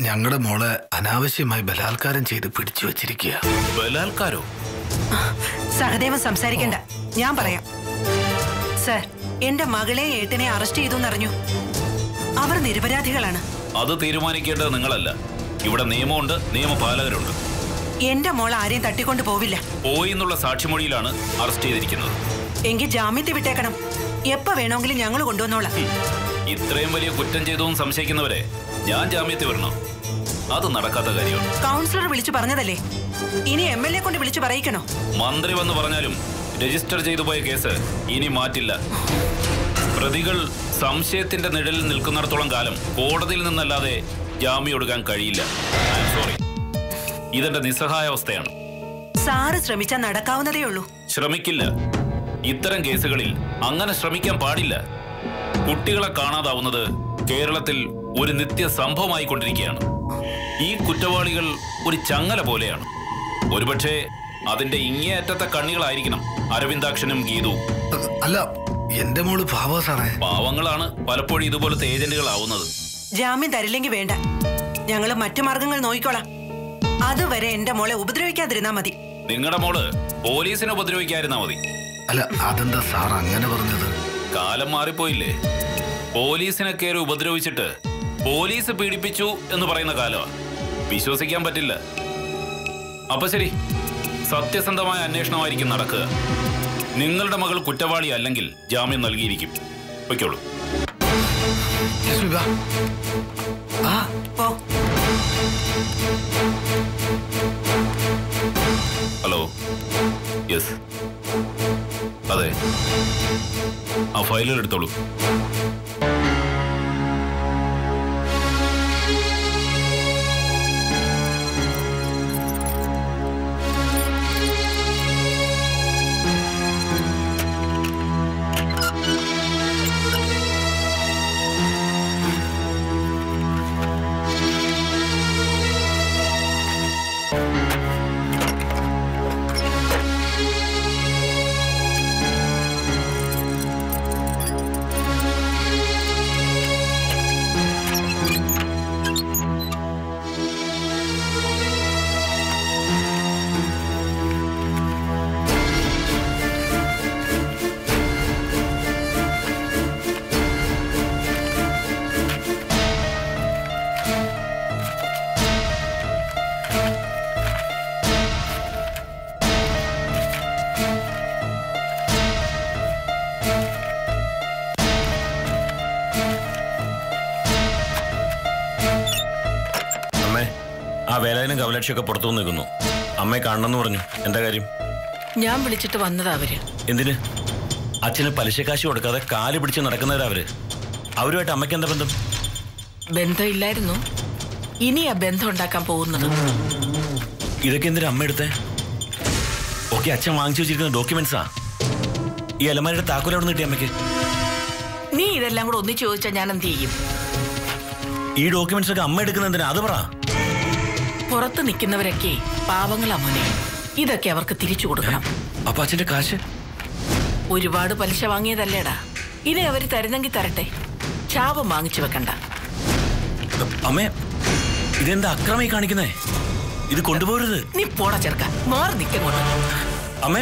ഞങ്ങളുടെ മോളെ അനാവശ്യമായി ബലാത്കാരം ചെയ്ത് പിടിച്ചു വച്ചിരിക്കുക. ബലാത്കാരോ? സഹദേവൻ സംസാരിക്കണ്ട, ഞാൻ പറയാം. സർ, എന്റെ മകളെ ഏട്ടനെ അറസ്റ്റ് ചെയ്തു എന്നറിഞ്ഞു. അവർ നിരപരാധികളാണ്. അത് തീരുമാനിക്കേണ്ടത് നിങ്ങളല്ല. ഇവിടെ നിയമമുണ്ട്, നിയമപാലകരുണ്ട്. എന്റെ മോൾ ആരെയും തട്ടിക്കൊണ്ട് പോവില്ല. പോയി എന്നുള്ള സാക്ഷിമൊഴിയിലാണ് അറസ്റ്റ് ചെയ്തിരിക്കുന്നത്. എങ്കിൽ ജാമ്യത്തിൽ വിട്ടേക്കണം. എപ്പോ വേണമെങ്കിലും ഞങ്ങൾ കൊണ്ടുവന്നോളാം. ഇത്രയും വലിയ കുറ്റം ചെയ്തോന്ന് സംശയിക്കുന്നവരെ ഞാൻ ജാമ്യത്തിൽ വരണോ? അത് നടക്കാത്ത കാര്യമാണ്. കൗൺസിലർ വിളിച്ചു പറഞ്ഞതല്ലേ, ഇനി MLA കൊണ്ട് വിളിച്ചു പറയിക്കണോ? മന്ത്രി വന്ന് പറഞ്ഞാലും രജിസ്റ്റർ ചെയ്തു പോയ കേസ് ഇനി മാറ്റില്ല. പ്രതികൾ സംശയത്തിന്റെ നിഴലിൽ നിൽക്കുന്നിടത്തോളം കാലം കോടതിയിൽ നിന്നല്ലാതെ ജാമ്യം എടുക്കാൻ കഴിയില്ല. ഐ ആം സോറി, ഇതെന്റെ നിസ്സഹായാവസ്ഥയാണ്. സാറ് ശ്രമിച്ചാൽ നടക്കാവുന്നതേ ഉള്ളൂ. ശ്രമിക്കില്ല. ഇത്തരം കേസുകളിൽ അങ്ങനെ ശ്രമിക്കാൻ പാടില്ല. കുട്ടികളെ കാണാതാവുന്നത് കേരളത്തിൽ ഒരു നിത്യ സംഭവമായി കൊണ്ടിരിക്കുകയാണ്. ഈ കുറ്റവാളികൾ ഒരു ചങ്ങല പോലെയാണ്. ഒരുപക്ഷെ അതിന്റെ ഇങ്ങേയറ്റത്തെ കണ്ണികളായിരിക്കണം അരവിന്ദാക്ഷനും ഗീതവും. അല്ല, എന്റെ മോള് പാവ സാറേ. പാവങ്ങളാണ് പലപ്പോഴും ഇതുപോലത്തെ ഏജന്റുകളാവുന്നത്. ജാമ്യം തരില്ലെങ്കിൽ വേണ്ട, ഞങ്ങൾ മറ്റു മാർഗങ്ങൾ നോക്കിക്കോളാം. അതുവരെ എന്റെ മോളെ ഉപദ്രവിക്കാതിരുന്നാ മതി. നിങ്ങളുടെ മോള് പോലീസിനെ ഉപദ്രവിക്കാതിരുന്നാ മതി. അല്ല, അതെന്താ സാർ അങ്ങനെ പറഞ്ഞത്? കാലം മാറിപ്പോയില്ലേ? പോലീസിനെ കയറി ഉപദ്രവിച്ചിട്ട് പോലീസ് പീഡിപ്പിച്ചു എന്ന് പറയുന്ന കാലമാണ്. വിശ്വസിക്കാൻ പറ്റില്ല. അപ്പൊ ശരി, സത്യസന്ധമായ അന്വേഷണമായിരിക്കും നടക്കുക. നിങ്ങളുടെ മകൾ കുറ്റവാളി അല്ലെങ്കിൽ ജാമ്യം നൽകിയിരിക്കും. വയ്ക്കോളൂ. ഹലോ, യെസ്, അതെ, ആ ഫയലുകൾ എടുത്തോളൂ. ആ വേലായനും കവലക്ഷിയൊക്കെ പുറത്തു നിൽക്കുന്നു. അമ്മയെ കാണണമെന്ന് പറഞ്ഞു. എന്താ കാര്യം? ഞാൻ വിളിച്ചിട്ട് വന്നതാ അവര്. എന്തിന്? അച്ഛന് പലിശക്കാശ് കൊടുക്കാതെ കാല് പിടിച്ച് നടക്കുന്നവരാ അവര്. അവരുമായിട്ട് അമ്മയ്ക്ക് എന്താ ബന്ധം? ബന്ധമില്ലായിരുന്നു, ഇനിയാ ബന്ധം ഉണ്ടാക്കാൻ പോകുന്നത്. ഇതൊക്കെ എന്തിനാ അമ്മ എടുത്തേ? ഓക്കെ, അച്ഛൻ വാങ്ങിച്ചു വെച്ചിരിക്കുന്ന ഡോക്യുമെന്റ്സാ. ഈ അലമാരയുടെ താക്കോൽ എവിടെ നിന്ന് കിട്ടി അമ്മയ്ക്ക്? നീ ഇതെല്ലാം കൂടെ ഒന്നിച്ച് ചോദിച്ചാൽ ഞാൻ എന്ത് ചെയ്യും? ഈ ഡോക്യുമെന്റ്സ് ഒക്കെ അമ്മ എടുക്കുന്ന എന്തിനാ? അത് പറ. പുറത്ത് നിൽക്കുന്നവരൊക്കെ പാവങ്ങളാ മോനെ. ഇതൊക്കെ അവർക്ക് തിരിച്ചു കൊടുക്കണം. അപ്പൊ അച്ഛന്റെ കാശ്? ഒരുപാട് പലിശ വാങ്ങിയതല്ലേടാ. ഇനി അവര് തരുന്നെങ്കിൽ തരട്ടെ, ശാപം വാങ്ങിച്ചു വെക്കണ്ട. അമ്മേ, ഇതെന്താ അക്രമമായി കാണിക്കുന്നേ? ഇത് കൊണ്ടുപോകരുത്. നീ പോടാ ചെറുക്ക, മാറി നിൽക്കങ്ങോട്ട്. അമ്മേ,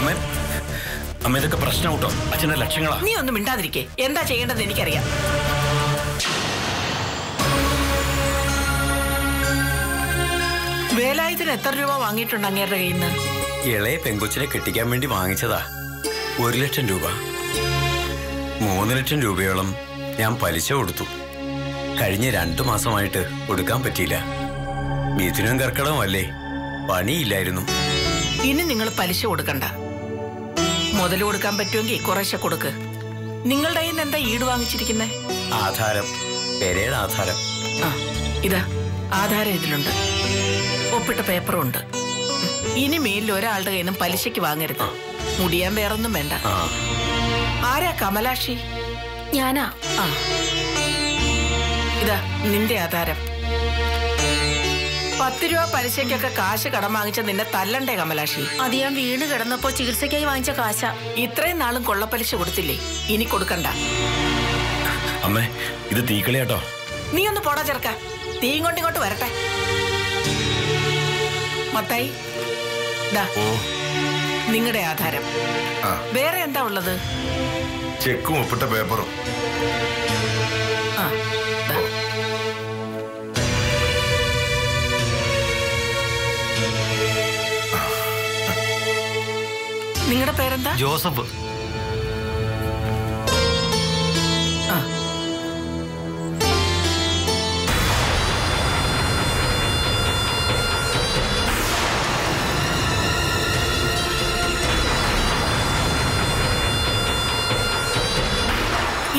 അമ്മേ, അമ്മ ഇതൊക്കെ പ്രശ്നം കേട്ടോ. അച്ഛന്റെ ലക്ഷ്യങ്ങളാ. നീ ഒന്നും മിണ്ടാതിരിക്കേ. എന്താ ചെയ്യേണ്ടത് എനിക്കറിയാം. വേലായുധത്തിന് എത്ര രൂപ വാങ്ങിയിട്ടുണ്ട് അങ്ങേരുടെ കയ്യിൽ നിന്ന്? ഇളയ പെങ്കൊച്ചിനെ കെട്ടിക്കാൻ വേണ്ടി വാങ്ങിച്ചതാ 1 ലക്ഷം രൂപ. 3 ലക്ഷം രൂപയോളം ഞാൻ പലിശ കൊടുത്തു. കഴിഞ്ഞ 2 മാസമായിട്ട് കൊടുക്കാൻ പറ്റിയില്ല. മിഥുനം കർക്കിടകം അല്ലേ, പണിയില്ലായിരുന്നു. ഇനി നിങ്ങൾ പലിശ കൊടുക്കണ്ട. മുതൽ കൊടുക്കാൻ പറ്റുമെങ്കിൽ കുറേശ്ശെ കൊടുക്ക്. നിങ്ങളുടെ കയ്യിൽ നിന്ന് എന്താ ഈട് വാങ്ങിച്ചിരിക്കുന്നേ? ആധാരം, പെരയുടെ ആധാരം. ആ, ഇതാ ആധാരം ഇതിലുണ്ട്, ഒപ്പിട്ട പേപ്പറും ഉണ്ട്. ഇനി മേലിൽ ഒരാളുടെ കയ്യിൽ നിന്നും പലിശയ്ക്ക് വാങ്ങരുത്. മുടിയാൻ വേറൊന്നും വേണ്ട. ആരാ കമലാക്ഷി? ഞാനാ. ആ, ഇതാ നിന്റെ ആധാരം. 10 രൂപ പലിശയ്ക്കൊക്കെ കാശ് കടം വാങ്ങിച്ച നിന്നെ തല്ലണ്ടേ കമലാക്ഷി? അത് ഞാൻ വീണ് കിടന്നപ്പോ ചികിത്സയ്ക്കായി വാങ്ങിച്ച കാശ. ഇത്രയും നാളും കൊള്ളപ്പലിശ കൊടുത്തില്ലേ? ഇനി കൊടുക്കണ്ട. അമ്മേ, ഇത് തീക്കളിയാട്ടോ. നീ ഒന്ന് പോടാ ചെറുക്ക. തീ ഇങ്ങോട്ട് വരട്ടെ. മത്തായി, നിങ്ങളുടെ ആധാരം. വേറെ എന്താ ഉള്ളത്? ചെക്കും ഒപ്പിട്ട പേപ്പറും. നിങ്ങളുടെ പേരെന്താ? ജോസഫ്.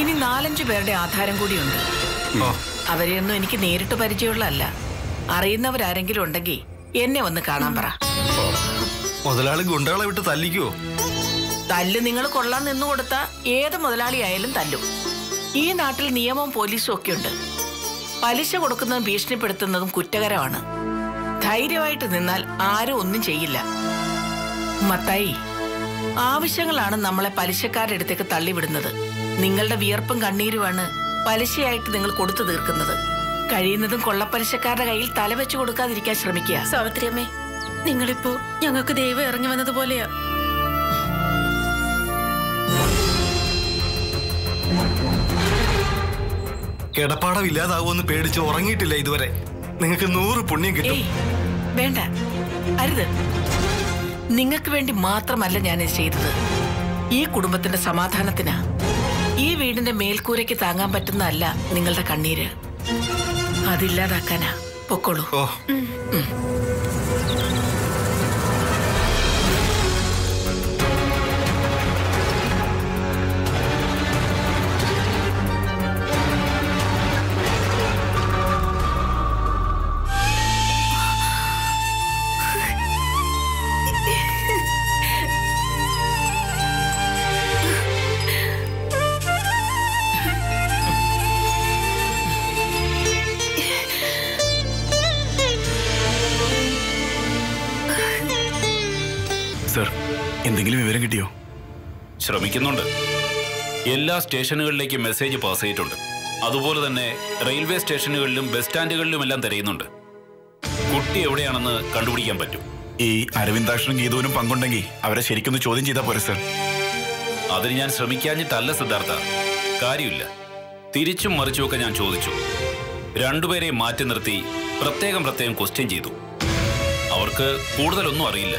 ഇനി 4-5 പേരുടെ ആധാരം കൂടിയുണ്ട്. അവരെയൊന്നും എനിക്ക് നേരിട്ട് പരിചയമുള്ളതല്ല. അറിയുന്നവരാരെങ്കിലും ഉണ്ടെങ്കിൽ എന്നെ ഒന്ന് കാണാൻ പറ. മുതലാളി ഗുണ്ടകളെ വിട്ട് തല്ലിക്കുവോ? തല്ല് നിങ്ങൾ കൊള്ളാൻ നിന്നു കൊടുത്താ ഏത് മുതലാളിയായാലും തല്ലും. ഈ നാട്ടിൽ നിയമവും പോലീസും ഒക്കെ ഉണ്ട്. പലിശ കൊടുക്കുന്നതും ഭീഷണിപ്പെടുത്തുന്നതും കുറ്റകരമാണ്. ധൈര്യമായിട്ട് നിന്നാൽ ആരും ഒന്നും ചെയ്യില്ല. മത്തായി, ആവശ്യങ്ങളാണ് നമ്മളെ പലിശക്കാരുടെ അടുത്തേക്ക് തള്ളിവിടുന്നത്. നിങ്ങളുടെ വിയർപ്പും കണ്ണീരുമാണ് പലിശയായിട്ട് നിങ്ങൾ കൊടുത്തു തീർക്കുന്നത്. കഴിയുന്നതും കൊള്ളപ്പലിശക്കാരുടെ കയ്യിൽ തലവെച്ചു കൊടുക്കാതിരിക്കാൻ ശ്രമിക്കുക. സാവിത്രിയമ്മേ, നിങ്ങളിപ്പോ ഞങ്ങൾക്ക് ദൈവം ഇറങ്ങി വന്നതുപോലെയാ. കിടപ്പാടം ഇല്ലാതാവുമെന്ന് പേടിച്ച് ഉറങ്ങിയിട്ടില്ല ഇതുവരെ. നിങ്ങൾക്ക് 100 പുണ്യം കിട്ടും. വേണ്ട, അരുത്. നിങ്ങൾക്ക് വേണ്ടി മാത്രമല്ല ഞാൻ ഇത് ചെയ്തത്. ഈ കുടുംബത്തിന്റെ സമാധാനത്തിനാ. ഈ വീടിന്റെ മേൽക്കൂരയ്ക്ക് താങ്ങാൻ പറ്റുന്നതല്ല നിങ്ങളുടെ കണ്ണീര്. അതില്ലാതാക്കാനാ. പൊക്കോളൂ. സർ, എന്തെങ്കിലും വിവരം കിട്ടിയോ? ശ്രമിക്കുന്നുണ്ട്. എല്ലാ സ്റ്റേഷനുകളിലേക്കും മെസ്സേജ് പാസ് ചെയ്തിട്ടുണ്ട്. അതുപോലെ തന്നെ റെയിൽവേ സ്റ്റേഷനുകളിലും ബസ് സ്റ്റാൻഡുകളിലുമെല്ലാം തിരയുന്നുണ്ട്. കുട്ടി എവിടെയാണെന്ന് കണ്ടുപിടിക്കാൻ പറ്റും. ഈ അരവിന്ദാക്ഷനും ഗീതൂനും പങ്കുണ്ടെങ്കിൽ അവരെ ശരിക്കൊന്ന് ചോദ്യം ചെയ്താൽ പോരെ സർ? അതിന് ഞാൻ ശ്രമിക്കാഞ്ഞിട്ടല്ല സിദ്ധാർത്ഥ. കാര്യമില്ല. തിരിച്ചും മറിച്ചുമൊക്കെ ഞാൻ ചോദിച്ചു. രണ്ടുപേരെയും മാറ്റി നിർത്തി പ്രത്യേകം ക്വസ്റ്റ്യൻ ചെയ്തു. അവർക്ക് കൂടുതലൊന്നും അറിയില്ല.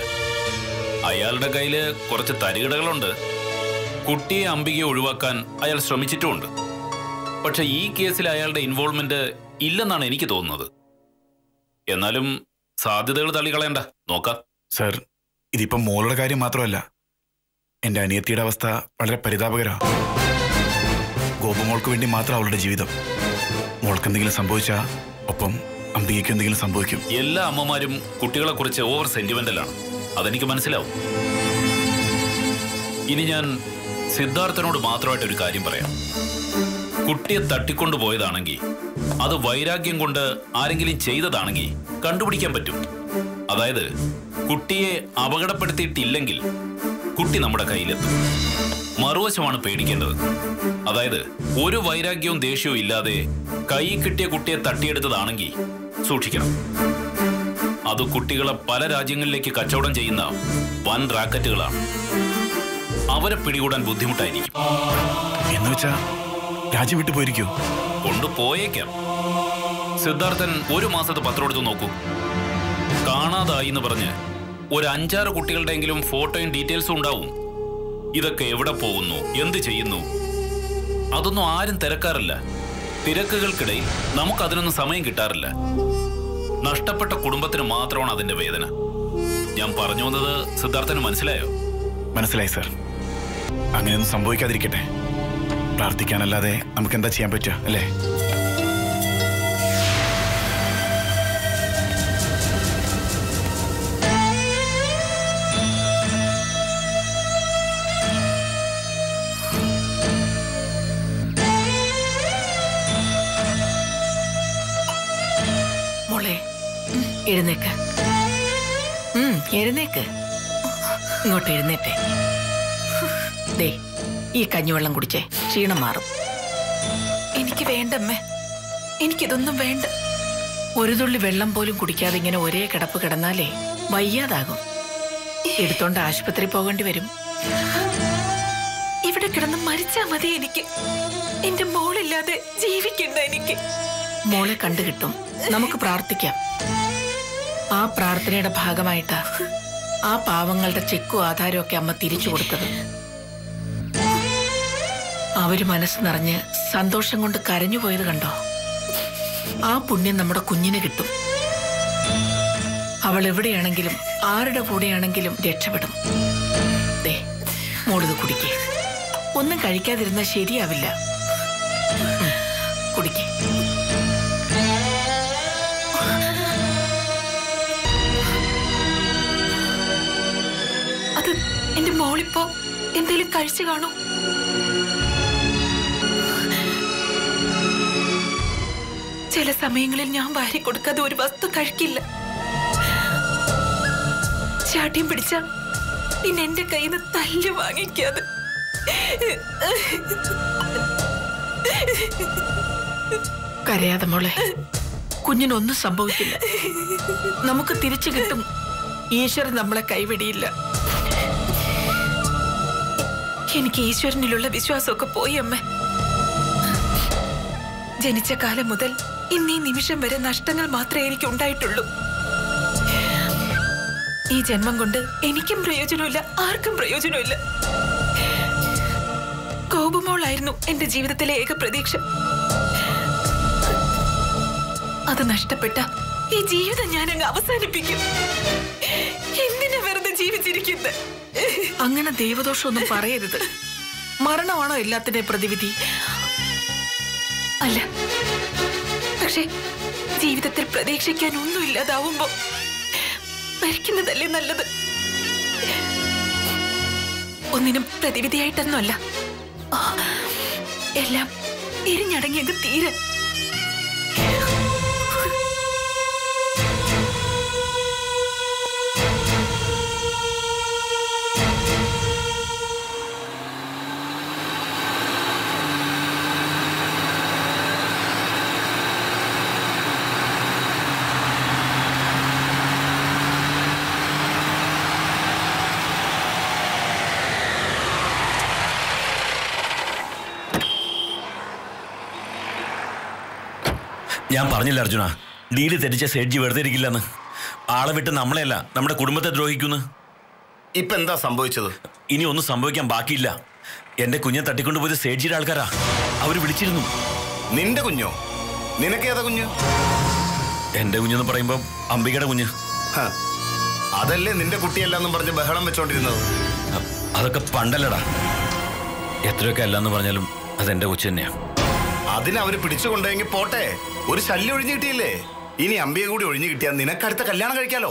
അയാളുടെ കയ്യിൽ കുറച്ച് തരികിടകളുണ്ട്. കുട്ടിയെ അംബികയെ ഒഴിവാക്കാൻ അയാൾ ശ്രമിച്ചിട്ടുമുണ്ട്. പക്ഷെ ഈ കേസിൽ അയാളുടെ ഇൻവോൾവ്മെന്റ് ഇല്ലെന്നാണ് എനിക്ക് തോന്നുന്നത്. എന്നാലും സാധ്യതകൾ തള്ളിക്കളയണ്ട, നോക്കാം. സർ, ഇതിപ്പം മോളുടെ കാര്യം മാത്രമല്ല, എൻ്റെ അനിയത്തിയുടെ അവസ്ഥ വളരെ പരിതാപകരമാണ്. ഗോപമോൾക്ക് വേണ്ടി മാത്രം അവളുടെ ജീവിതം. മോൾക്ക് എന്തെങ്കിലും സംഭവിച്ചാൽ ഒപ്പം അംബികയ്ക്ക് എന്തെങ്കിലും സംഭവിക്കും. എല്ലാ അമ്മമാരും കുട്ടികളെക്കുറിച്ച് ഓവർ സെന്റിമെന്റലാണ്. അതെനിക്ക് മനസ്സിലാവും. ഇനി ഞാൻ സിദ്ധാർത്ഥനോട് മാത്രമായിട്ടൊരു കാര്യം പറയാം. കുട്ടിയെ തട്ടിക്കൊണ്ടുപോയതാണെങ്കിൽ, അത് വൈരാഗ്യം കൊണ്ട് ആരെങ്കിലും ചെയ്തതാണെങ്കിൽ കണ്ടുപിടിക്കാൻ പറ്റും. അതായത് കുട്ടിയെ അപകടപ്പെടുത്തിയിട്ടില്ലെങ്കിൽ കുട്ടി നമ്മുടെ കയ്യിലെത്തും. മറുവശമാണ് പേടിക്കേണ്ടത്. അതായത് ഒരു വൈരാഗ്യവും ദേഷ്യവും ഇല്ലാതെ കൈ കിട്ടിയ കുട്ടിയെ തട്ടിയെടുത്തതാണെങ്കിൽ സൂക്ഷിക്കണം. അത് കുട്ടികളെ പല രാജ്യങ്ങളിലേക്ക് കച്ചവടം ചെയ്യുന്ന വൻ റാക്കറ്റുകളാണ്. അവരെ പിടികൂടാൻ ബുദ്ധിമുട്ടായിരിക്കും. എന്നുവെച്ചാ രാജ്യം വിട്ടു പോയിരിക്കോ? കൊണ്ടുപോയേക്കാം. സിദ്ധാർത്ഥൻ 1 മാസത്തെ പത്രം എടുത്ത് നോക്കൂ. കാണാതായി എന്ന് പറഞ്ഞ് ഒരു 5-6 കുട്ടികളുടെയെങ്കിലും ഫോട്ടോയും ഡീറ്റെയിൽസും ഉണ്ടാവും. ഇതൊക്കെ എവിടെ പോകുന്നു, എന്ത് ചെയ്യുന്നു, അതൊന്നും ആരും തിരക്കാറില്ല. തിരക്കുകൾക്കിടയിൽ നമുക്കതിനൊന്നും സമയം കിട്ടാറില്ല. നഷ്ടപ്പെട്ട കുടുംബത്തിന് മാത്രമാണ് അതിന്റെ വേദന. ഞാൻ പറഞ്ഞു വന്നത് സിദ്ധാർത്ഥന് മനസ്സിലായോ? മനസ്സിലായി സർ. അങ്ങനെയൊന്നും സംഭവിക്കാതിരിക്കട്ടെ. പ്രാർത്ഥിക്കാനല്ലാതെ നമുക്ക് എന്താ ചെയ്യാൻ പറ്റുക, അല്ലേ? എഴുന്നേക്ക്. എഴുന്നേക്ക്. ഇങ്ങോട്ട് എഴുന്നേറ്റേ. ദേ ഈ കഞ്ഞിവെള്ളം കുടിച്ചേ, ക്ഷീണം മാറും. എനിക്ക് വേണ്ടമ്മേ, എനിക്കിതൊന്നും വേണ്ട. ഒരു തുള്ളി വെള്ളം പോലും കുടിക്കാതെ ഇങ്ങനെ ഒരേ കിടപ്പ് കിടന്നാലേ വയ്യാതാകും. എടുത്തോണ്ട് ആശുപത്രി പോകേണ്ടി വരും. ഇവിടെ കിടന്ന് മരിച്ചാ മതി എനിക്ക്. എന്റെ മോളില്ലാതെ ജീവിക്കണ്ട എനിക്ക്. മോളെ കണ്ടു കിട്ടും. നമുക്ക് പ്രാർത്ഥിക്കാം. ആ പ്രാർത്ഥനയുടെ ഭാഗമായിട്ടാ ആ പാവങ്ങളുടെ ചെക്കും ആധാരവും ഒക്കെ അമ്മ തിരിച്ചു കൊടുത്തത്. അവര് മനസ്സ് നിറഞ്ഞ് സന്തോഷം കൊണ്ട് കരഞ്ഞു പോയത് കണ്ടോ? ആ പുണ്യം നമ്മുടെ കുഞ്ഞിന് കിട്ടും. അവൾ എവിടെയാണെങ്കിലും ആരുടെ കൂടെയാണെങ്കിലും രക്ഷപ്പെടും. ദേ മോളിത് കുടിക്കേ. ഒന്നും കഴിക്കാതിരുന്നാൽ ശരിയാവില്ല. കുടിക്കേ. അത് എന്റെ മോളിപ്പോ എന്തെങ്കിലും കഴിച്ചു കാണൂ. ചില സമയങ്ങളിൽ ഞാൻ വാരി കൊടുക്കാതെ ഒരു വസ്തു കഴിക്കില്ല. ചാട്ടിയും പിടിച്ച പിന്നെ എന്റെ കയ്യിൽ നിന്ന് തല്ല് വാങ്ങിക്കാതെ. കരയാതെ മോളെ, കുഞ്ഞിനൊന്നും സംഭവിക്കില്ല. നമുക്ക് തിരിച്ചു കിട്ടും. ഈശ്വരൻ നമ്മളെ കൈവിടിയില്ല. എനിക്ക് ഈശ്വരനിലുള്ള വിശ്വാസമൊക്കെ പോയി അമ്മ. ജനിച്ച കാലം മുതൽ ഇന്നീ നിമിഷം വരെ നഷ്ടങ്ങൾ മാത്രമേ എനിക്ക് ഉണ്ടായിട്ടുള്ളൂ. ഈ ജന്മം കൊണ്ട് എനിക്കും പ്രയോജനമില്ല, ആർക്കും പ്രയോജനമില്ല. കോപമോളായിരുന്നു എന്റെ ജീവിതത്തിലെ ഏക പ്രതീക്ഷ. അത് നഷ്ടപ്പെട്ട ഈ ജീവിതം ഞാൻ അങ്ങ് അവസാനിപ്പിക്കും. എന്തിനാ വെറുതെ ജീവിച്ചിരിക്കുന്നത്? അങ്ങനെ ദൈവദോഷമൊന്നും പറയരുത്. മരണമാണോ എല്ലാത്തിന്റെയും പ്രതിവിധി? അല്ല, പക്ഷെ ജീവിതത്തിൽ പ്രതീക്ഷിക്കാൻ ഒന്നുമില്ലാതാവുമ്പോ മരിക്കുന്നതല്ലേ നല്ലത്. ഒന്നിനും പ്രതിവിധിയായിട്ടൊന്നുമല്ല, എല്ലാം എരിഞ്ഞടങ്ങിയത് തീരെ. ഞാൻ പറഞ്ഞില്ല അർജുന, ഡീല് തെറ്റിച്ച സേഠ്ജി വെറുതെ ഇരിക്കില്ലെന്ന്. ആളെ വിട്ട് നമ്മളെയല്ല നമ്മുടെ കുടുംബത്തെ ദ്രോഹിക്കുന്നു. ഇപ്പൊ എന്താ സംഭവിച്ചത്? ഇനി ഒന്നും സംഭവിക്കാൻ ബാക്കിയില്ല. എന്റെ കുഞ്ഞെ തട്ടിക്കൊണ്ടുപോയത് സേഠ്ജിയുടെ ആൾക്കാരാ. അവര് വിളിച്ചിരുന്നു. നിന്റെ കുഞ്ഞോ? നിനക്കേതാ കുഞ്ഞ്? എന്റെ കുഞ്ഞെന്ന് പറയുമ്പോ അംബികയുടെ കുഞ്ഞ്. അതല്ലേ നിന്റെ കുട്ടിയല്ലെന്നും പറഞ്ഞ് ബഹളം വെച്ചോണ്ടിരുന്നത്? അതൊക്കെ പണ്ടല്ലടാ. എത്രയൊക്കെ അല്ലാന്ന് പറഞ്ഞാലും അതെന്റെ കൊച്ചു തന്നെയാ. അതിനവര് പിടിച്ചു കൊണ്ടുപോയെങ്കിൽ പോട്ടെ, ഒരു ശല്യം ഒഴിഞ്ഞു കിട്ടിയില്ലേ? ഇനി അമ്പിയെ കൂടി ഒഴിഞ്ഞു കിട്ടിയാൽ നിനക്കടുത്ത കല്യാണം കഴിക്കാലോ.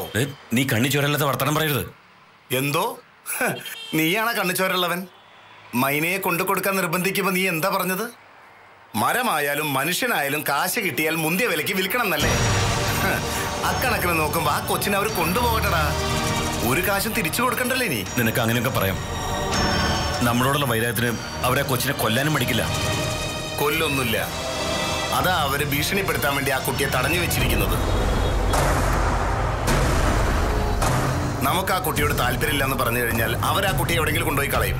നീ കണ്ണിച്ചോരല്ലാത്ത വർത്തമാനം പറയരുത്. എന്തോ നീയാണാ കണ്ണിച്ചോരുള്ളവൻ? മൈനയെ കൊണ്ടു കൊടുക്കാൻ നിർബന്ധിക്കുമ്പോ നീ എന്താ പറഞ്ഞത്? മരമായാലും മനുഷ്യനായാലും കാശ് കിട്ടിയാൽ മുന്തിയ വിലക്ക് വിൽക്കണം എന്നല്ലേ? അക്കണക്കിന് നോക്കുമ്പോ ആ കൊച്ചിനെ അവർ കൊണ്ടുപോകട്ടടാ. ഒരു കാശും തിരിച്ചു കൊടുക്കണ്ടല്ലേ നീ? നിനക്ക് അങ്ങനെയൊക്കെ പറയാം. നമ്മളോടുള്ള വൈരാഗ്യത്തിന് അവരെ കൊച്ചിനെ കൊല്ലാനും മടിക്കില്ല. കൊല്ലൊന്നുമില്ല. അതാ അവര് ഭീഷണിപ്പെടുത്താൻ വേണ്ടി ആ കുട്ടിയെ തടഞ്ഞു വെച്ചിരിക്കുന്നത്. നമുക്ക് ആ കുട്ടിയോട് താല്പര്യമില്ലെന്ന് പറഞ്ഞു കഴിഞ്ഞാൽ അവർ ആ കുട്ടിയെ എവിടെയെങ്കിലും കൊണ്ടുപോയി കളയും.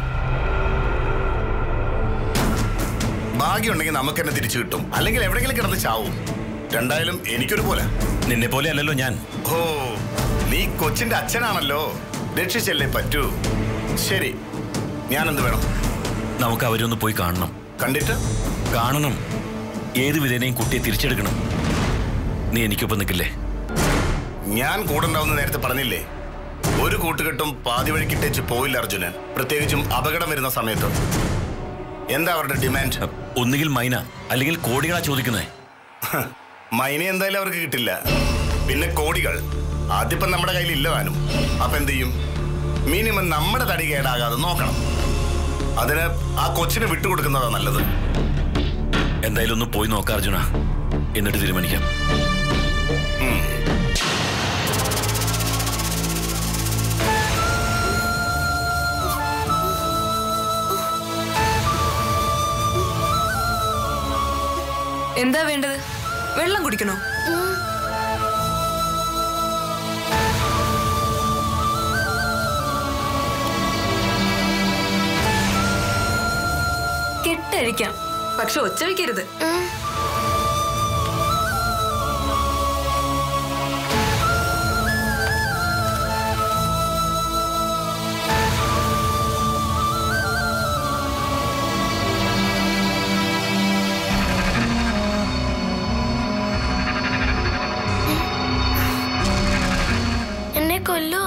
ഭാഗ്യമുണ്ടെങ്കിൽ നമുക്ക് തന്നെ തിരിച്ചു കിട്ടും, അല്ലെങ്കിൽ എവിടെയെങ്കിലും കിടന്ന് ചാവും. രണ്ടായാലും എനിക്കൊരു പോലെ. നിന്നെ പോലെ അല്ലല്ലോ ഞാൻ. ഓ, നീ കൊച്ചിന്റെ അച്ഛനാണല്ലോ, രക്ഷിച്ചല്ലേ പറ്റൂ. ശരി, ഞാനെന്ത് വേണം? നമുക്ക് അവരൊന്ന് പോയി കാണണം. കണ്ടിട്ട്? കാണണം. ഏത് വിധേനയും കുട്ടിയെ തിരിച്ചെടുക്കണം. നീ എനിക്കൊപ്പം നിൽക്കില്ലേ? ഞാൻ കൂടെ ഉണ്ടാവുന്ന നേരത്തെ പറഞ്ഞില്ലേ? ഒരു കൂട്ടുകെട്ടും പാതി വഴിക്കിട്ടേച്ച് പോയില്ല അർജുനൻ, പ്രത്യേകിച്ചും അപകടം വരുന്ന സമയത്ത്. എന്താ അവരുടെ ഡിമാൻഡ്? ഒന്നുകിൽ മൈന, അല്ലെങ്കിൽ കോടികളാ ചോദിക്കുന്നേ. മൈന എന്തായാലും അവർക്ക് കിട്ടില്ല. പിന്നെ കോടികൾ അതിപ്പം നമ്മുടെ കയ്യിൽ ഇല്ല താനും. അപ്പൊ എന്ത് ചെയ്യും? മിനിമം നമ്മുടെ തടി കേടാകാതെ നോക്കണം. അതിന് ആ കൊച്ചിനെ വിട്ടുകൊടുക്കുന്നതാ നല്ലത്. എന്തായാലും ഒന്ന് പോയി നോക്കാം അർജുന, എന്നിട്ട് തീരുമാനിക്കാം. എന്താ വേണ്ടത്? വെള്ളം കുടിക്കണോ? കെട്ടഴിക്കാം, പക്ഷെ ഒച്ച വയ്ക്കരുത്. കൊല്ലോ?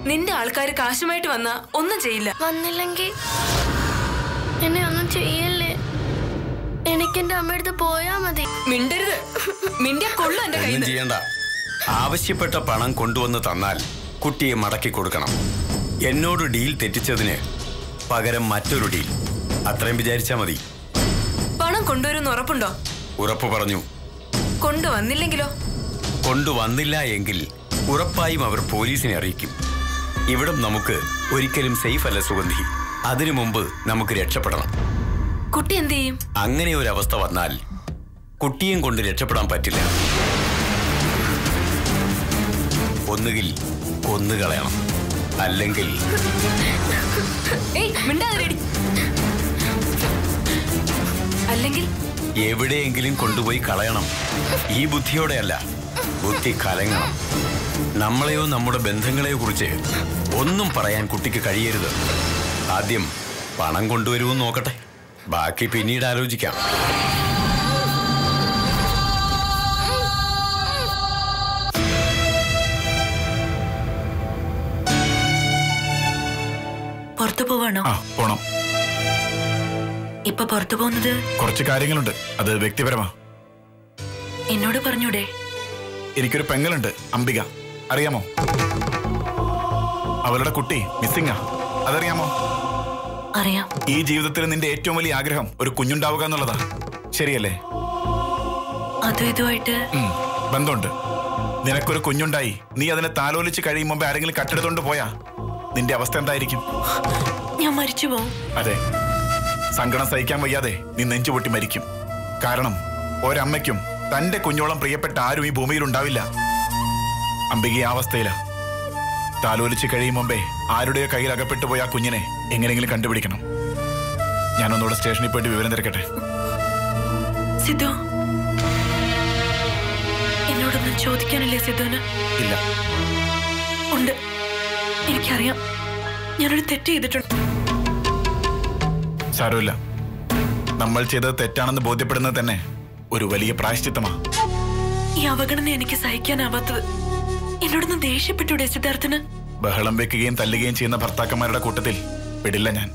നിന്റെ ആൾക്കാര് കാശുമായിട്ട് വന്നാ ഒന്നും ചെയ്യില്ല. വന്നില്ലെങ്കിൽ എന്നെ ഒന്നും ചെയ്യല്ലേ. എനിക്ക് എന്റെ അമ്മയടുത്ത് പോയാ മതി. മിണ്ടരുത്. മിണ്ടിയ കൊള്ളു എന്റെ കയ്യിൽ. ചെയ്യണ്ട. ആവശ്യപ്പെട്ട പണം കൊണ്ടുവന്ന് തന്നാൽ കുട്ടിയെ മടക്കി കൊടുക്കണം. എന്നോട് ഡീൽ തെറ്റിച്ചതിന് പകരം മറ്റൊരു ഡീൽ. അത്രയും വിചാരിച്ചാ മതി. പണം കൊണ്ടുവരുമെന്ന് ഉറപ്പുണ്ടോ? ഉറപ്പ് പറഞ്ഞു. കൊണ്ടുവന്നില്ലെങ്കിലോ? കൊണ്ടുവന്നില്ല എങ്കിൽ ഉറപ്പായും അവർ പോലീസിനെ അറിയിക്കും. ഇവിടം നമുക്ക് ഒരിക്കലും സേഫ് അല്ല സുഗന്ധി. അതിനു മുമ്പ് നമുക്ക് രക്ഷപ്പെടണം. കുട്ടി എന്ത് ചെയ്യും? അങ്ങനെ ഒരു അവസ്ഥ വന്നാൽ കുട്ടിയും കൊണ്ട് രക്ഷപ്പെടാൻ പറ്റില്ല. ഒന്നുകിൽ കൊന്നുകളയണം, അല്ലെങ്കിൽ അല്ലെങ്കിൽ എവിടെയെങ്കിലും കൊണ്ടുപോയി കളയണം. ഈ ബുദ്ധിയോടെയല്ല, ബുദ്ധി കലങ്ങണം. നമ്മളെയോ നമ്മുടെ ബന്ധങ്ങളെയോ കുറിച്ച് ഒന്നും പറയാൻ കുട്ടിക്ക് കഴിയരുത്. ആദ്യം പണം കൊണ്ടുവരുമെന്ന് നോക്കട്ടെ, ബാക്കി പിന്നീട് ആലോചിക്കാം. പുറത്തു പോവാണോ? പോണം. ഇപ്പൊ പുറത്തു പോകുന്നത് കുറച്ച് കാര്യങ്ങളുണ്ട്, അത് വ്യക്തിപരമാ. എന്നോട് പറഞ്ഞൂടെ? എനിക്കൊരു പെങ്ങളുണ്ട്, അംബിക. അറിയാമോ? അവളുടെ കുട്ടി മിസ്സിംഗാ. അതറിയാമോ? അറിയാം. ഈ ജീവിതത്തിൽ നിന്റെ ഏറ്റവും വലിയ ആഗ്രഹം ഒരു കുഞ്ഞുണ്ടാവുക എന്നുള്ളതാ, ശരിയല്ലേ? അതും ഇതുമായിട്ട് ബന്ധമുണ്ട്. നിനക്കൊരു കുഞ്ഞുണ്ടായി നീ അതിനെ താലോലിച്ച് കഴിയും മുമ്പ് ആരെങ്കിലും കട്ടെടുത്തോണ്ട് പോയാ നിന്റെ അവസ്ഥ എന്തായിരിക്കും? ഞാൻ മരിച്ചു പോവും. അതെ, സങ്കടം സഹിക്കാൻ വയ്യാതെ നീ നെഞ്ചുപൊട്ടി മരിക്കും. കാരണം ഒരമ്മയ്ക്കും തന്റെ കുഞ്ഞോളം പ്രിയപ്പെട്ട ആരും ഈ ഭൂമിയിൽ ഉണ്ടാവില്ല. അംബിക ഈ അവസ്ഥയില. താലോലിച്ച് കഴിയും മുമ്പേ ആരുടെയോ കയ്യിൽ അകപ്പെട്ടു പോയ ആ കുഞ്ഞിനെ എങ്ങനെയെങ്കിലും കണ്ടുപിടിക്കണം. ഞാനൊന്നുകൂടെ സ്റ്റേഷനിൽ പോയിട്ട് വിവരം തിരക്കട്ടെ. സിദ്ധു, എന്നോടൊന്നും ചോദിക്കാനില്ലേ സിദ്ധുവിന്? ഇല്ല. ഉണ്ട്, എനിക്കറിയാം. ഞാനൊരു തെറ്റ് ചെയ്തിട്ടുണ്ട്. സാരമില്ല, നമ്മൾ ചെയ്തത് തെറ്റാണെന്ന് ബോധ്യപ്പെടുന്നത് തന്നെ ഒരു വലിയ പ്രായശ്ചിത്തമാ. ഈ അവഗണന എനിക്ക് സഹിക്കാനാവാത്തത്. എന്നോടൊന്ന് ദേഷ്യപ്പെട്ടൂടെ സിദ്ധാർത്ഥന്? ബഹളം വെക്കുകയും തല്ലുകയും ചെയ്യുന്ന ഭർത്താക്കന്മാരുടെ കൂട്ടത്തിൽ പെടില്ല ഞാൻ.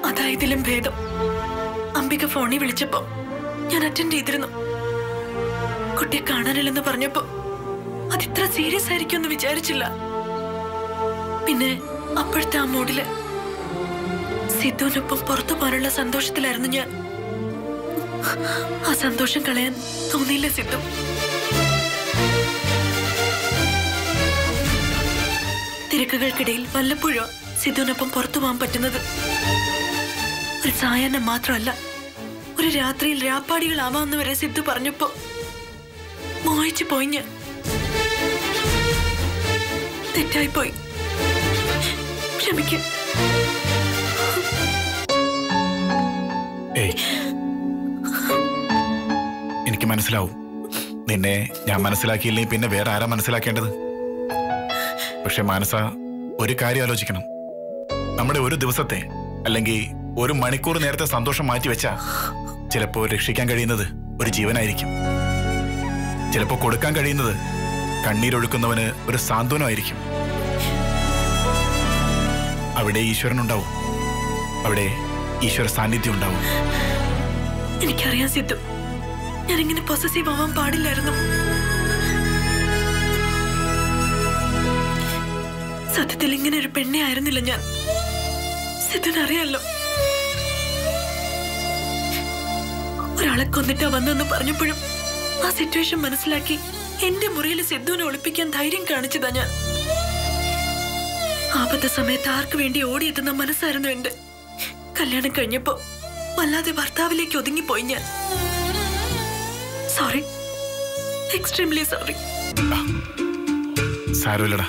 അതാ ഇതിലും ഭേദം. അംബിക ഫോണിൽ വിളിച്ചപ്പോ ഞാൻ അറ്റൻഡ് ചെയ്തിരുന്നു. കുട്ടിയെ കാണാനില്ലെന്ന് പറഞ്ഞപ്പോ അതിത്ര സീരിയസ് ആയിരിക്കുമെന്ന് വിചാരിച്ചില്ല. പിന്നെ അപ്പോഴത്തെ ആ മൂഡില് സിദ്ധുവിനൊപ്പം പുറത്തു പോകാനുള്ള സന്തോഷത്തിലായിരുന്നു ഞാൻ. ആ സന്തോഷം കളയാൻ തോന്നിയില്ല സിദ്ധു. തിരക്കുകൾക്കിടയിൽ വല്ലപ്പോഴും സിദ്ധുവിനൊപ്പം പുറത്തു പോകാൻ പറ്റുന്നത്. ഒരു സായാഹ്നം മാത്രമല്ല, ഒരു രാത്രിയിൽ രാപ്പാടികളാവാന്ന് വരെ സിദ്ധു പറഞ്ഞപ്പോ മോഹിച്ചു പോയി ഞാൻ. തെറ്റായിപ്പോയി, ക്ഷമിക്കും. എനിക്ക് മനസ്സിലാവും. നിന്നെ ഞാൻ മനസ്സിലാക്കിയില്ലെങ്കിൽ പിന്നെ വേറെ ആരാ മനസ്സിലാക്കേണ്ടത്? പക്ഷെ മാനസ, ഒരു കാര്യം ആലോചിക്കണം. നമ്മുടെ ഒരു ദിവസത്തെ അല്ലെങ്കിൽ ഒരു മണിക്കൂർ നേരത്തെ സന്തോഷം മാറ്റിവെച്ചാ ചിലപ്പോ രക്ഷിക്കാൻ കഴിയുന്നത് ഒരു ജീവനായിരിക്കും. ചിലപ്പോ കൊടുക്കാൻ കഴിയുന്നത് കണ്ണീരൊഴുക്കുന്നവന് ഒരു സാന്ത്വനമായിരിക്കും. അവിടെ ഈശ്വരനുണ്ടാവും, അവിടെ ഈശ്വര സാന്നിധ്യം ഉണ്ടാവും. എനിക്കറിയാം സിദ്ധു, ഞാനിങ്ങനെ പൊസസീവ് ആവാൻ പാടില്ലായിരുന്നു. സത്യത്തിൽ ഇങ്ങനെ ഒരു പെണ്ണെ ആയിരുന്നില്ല ഞാൻ. സിദ്ധുനറിയാലോ. ഒരാളെ കൊന്നിട്ടാ വന്നെന്ന് പറഞ്ഞപ്പോഴും ആ സിറ്റുവേഷൻ മനസ്സിലാക്കി എന്റെ മുറിയിൽ സിദ്ധുവിനെ ഒളിപ്പിക്കാൻ ധൈര്യം കാണിച്ചതാ ഞാൻ. ആപത്ത സമയത്ത് ആർക്ക് വേണ്ടി ഓടിയെത്തുന്ന മനസ്സായിരുന്നു എന്റെ. കല്യാണം കഴിഞ്ഞപ്പോ വല്ലാതെ ഭർത്താവിലേക്ക് ഒതുങ്ങിപ്പോയി ഞാൻ. Sorry, extremely sorry. സാരമില്ലടാ.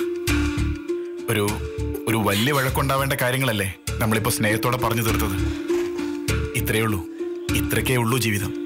ഒരു വലിയ വഴക്കുണ്ടാവേണ്ട കാര്യങ്ങളല്ലേ നമ്മളിപ്പോ സ്നേഹത്തോടെ പറഞ്ഞു തീർത്തത്. ഇത്രയേ ഉള്ളൂ, ഇത്രക്കേ ഉള്ളൂ ജീവിതം.